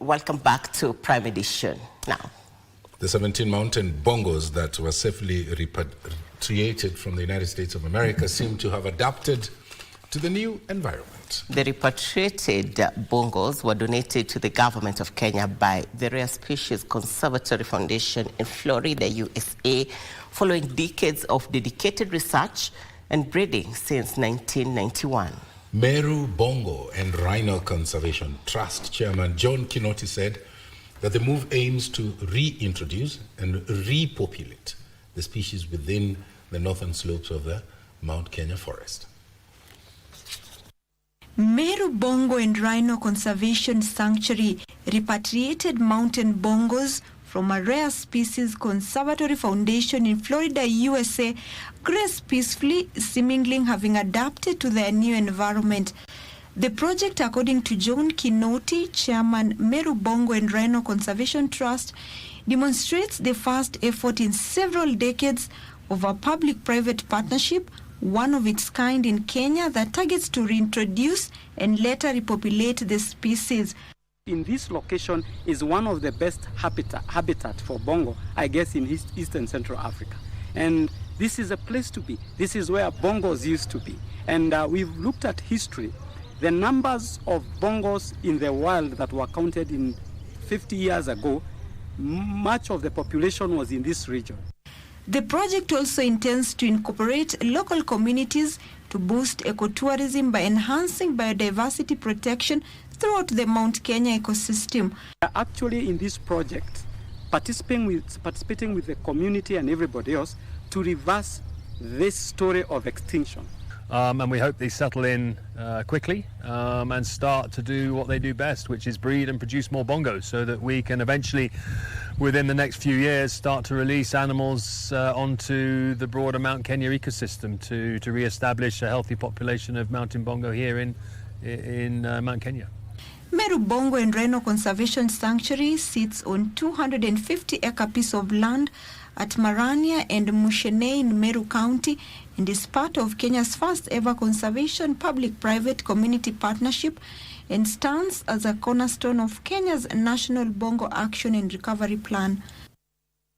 Welcome back to Prime Edition. Now, the 17 mountain bongos that were safely repatriated from the United States of America seem to have adapted to the new environment. The repatriated bongos were donated to the government of Kenya by the Rare Species Conservatory Foundation in Florida, USA, following decades of dedicated research and breeding since 1991. Meru Bongo and Rhino Conservation Trust Chairman John Kinoti said that the move aims to reintroduce and repopulate the species within the northern slopes of the Mount Kenya forest. Meru Bongo and Rhino Conservation Sanctuary repatriated mountain bongos from a Rare Species Conservatory Foundation in Florida, USA, graze peacefully, seemingly having adapted to their new environment. The project, according to John Kinoti, Chairman, Meru Bongo and Rhino Conservation Trust, demonstrates the first effort in several decades of a public-private partnership, one of its kind in Kenya, that targets to reintroduce and later repopulate the species. In this location is one of the best habitat for bongo, I guess, in East and Central Africa. And this is a place to be. This is where bongos used to be. And we've looked at history. The numbers of bongos in the wild that were counted in 50 years ago, much of the population was in this region. The project also intends to incorporate local communities to boost ecotourism by enhancing biodiversity protection throughout the Mount Kenya ecosystem. Actually, in this project, participating with the community and everybody else to reverse this story of extinction. And we hope they settle in quickly and start to do what they do best, which is breed and produce more bongos, so that we can eventually, within the next few years, start to release animals onto the broader Mount Kenya ecosystem to re-establish a healthy population of mountain bongo here in Mount Kenya. Meru Bongo and Rhino Conservation Sanctuary sits on 250-acre piece of land at Marania and Mushene in Meru County and is part of Kenya's first ever conservation public-private community partnership and stands as a cornerstone of Kenya's National Bongo Action and Recovery Plan.